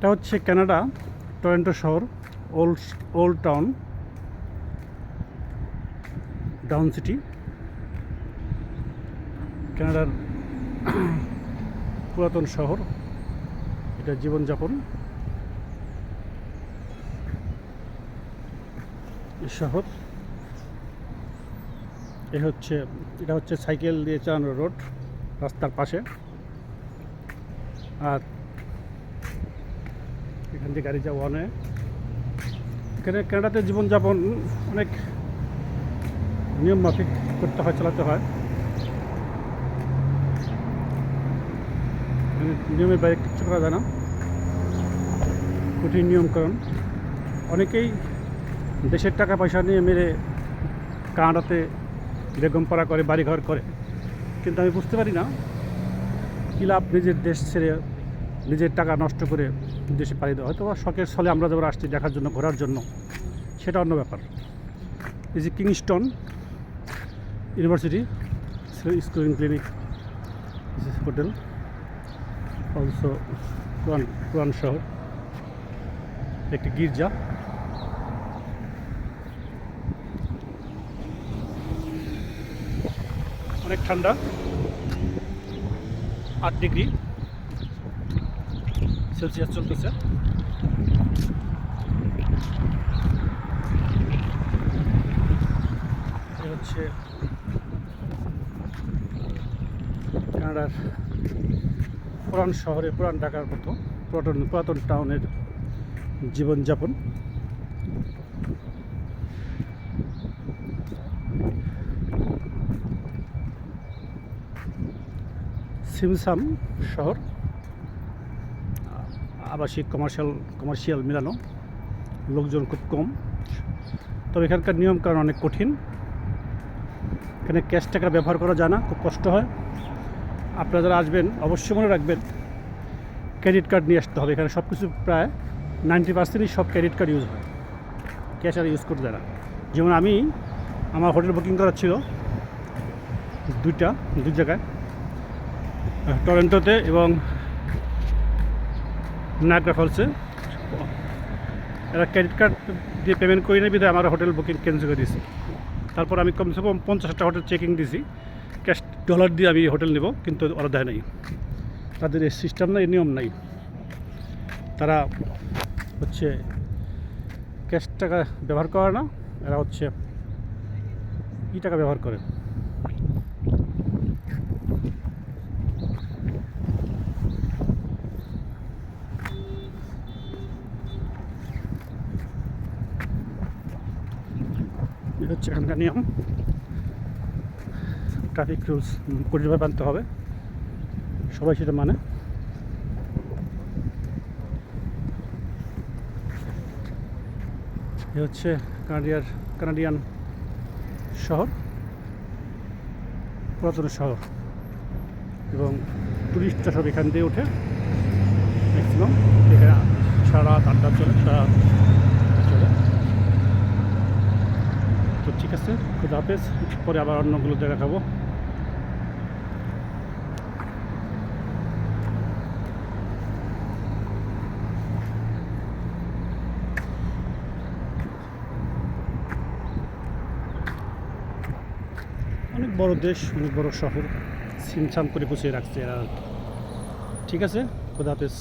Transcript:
এটা হচ্ছে Canada Toronto শহর, ওল্ড টাউন, ডাউন সিটি। কানাডার পুরাতন শহর, এটা জীবনযাপন শহর। এটা হচ্ছে সাইকেল দিয়ে চালানো রোড, রাস্তার পাশে। আর এখান থেকে গাড়ি যাওয়া অনেক। এখানে কানাডাতে জীবনযাপন অনেক নিয়ম মাফিক করতে হয়, চালাতে হয়। নিয়মের বাইরে কিচ্ছু করা যায় না, কঠিন নিয়মকানুন। অনেকেই দেশের টাকা পয়সা নিয়ে মেরে কানাডাতে বেগম পাড়া করে, বাড়িঘর করে, কিন্তু আমি বুঝতে পারি না কী লাভ নিজের দেশ ছেড়ে নিজের টাকা নষ্ট করে দেশে পাড়ি দেওয়া। হয়তো শখের ছলে আমরা যখন আসছি দেখার জন্য, ঘোরার জন্য, সেটা অন্য ব্যাপার। এই যে Kingston university school clinic hotel, also পুরান শহর, একটি গির্জা। অনেক ঠান্ডা, 8 ডিগ্রি সেলসিয়াস চলতেছে। এ হচ্ছে কানাডার পুরান শহরে, পুরান ঢাকার মতো পুরাতন টাউনের জীবনযাপন। সিমসাম শহর, আবাসিক কমার্শিয়াল মিলানো, লোকজন খুব কম। তবে এখানকার নিয়মকানুন অনেক কঠিন। এখানে ক্যাশ টাকা ব্যবহার করা যায় না, খুব কষ্ট হয়। আপনারা যারা আসবেন অবশ্যই মনে রাখবেন ক্রেডিট কার্ড নিয়ে আসতে হবে। এখানে সব কিছু প্রায় 90%ই সব ক্রেডিট কার্ড ইউজ হয়, ক্যাশ আর ইউজ করতে যায় না। যেমন আমার হোটেল বুকিং করা ছিল দুই জায়গায়, টরন্টোতে এবং নায়াগ্রা ফলসে। এরা ক্রেডিট কার্ড দিয়ে পেমেন্ট করে নেবে, বিধায় আমার হোটেল বুকিং ক্যান্সেল করে দিয়েছি। তারপর আমি কমসে কম 50টা হোটেল চেকিং দিয়েছি, ক্যাশ ডলার দিয়ে আমি হোটেল নেব, কিন্তু ওরা দেয় নাই। তাদের এই সিস্টেম নাই, নিয়ম নাই। তারা হচ্ছে ক্যাশ টাকা ব্যবহার করে না, এরা হচ্ছে টাকা ব্যবহার করে। এটা হচ্ছে এখানকার নিয়ম, ট্রাফিক রুলস কঠিনভাবে মানতে হবে, সবাই সেটা মানে। এ হচ্ছে কানাডিয়ান শহর, পুরাতন শহর, এবং টুরিস্টরা সব এখান দিয়ে ওঠে ম্যাক্সিমাম। এখানে সারা রাত আড্ডা চলে, তো ঠিক আছে, খুদা হাফেজ। পরে আবার অন্যগুলো জায়গা খাবো। অনেক বড় দেশ, অনেক বড় শহর, ছিমছাম করে গুছিয়ে রাখছে এরা। ঠিক আছে, খুদা হাফেজ।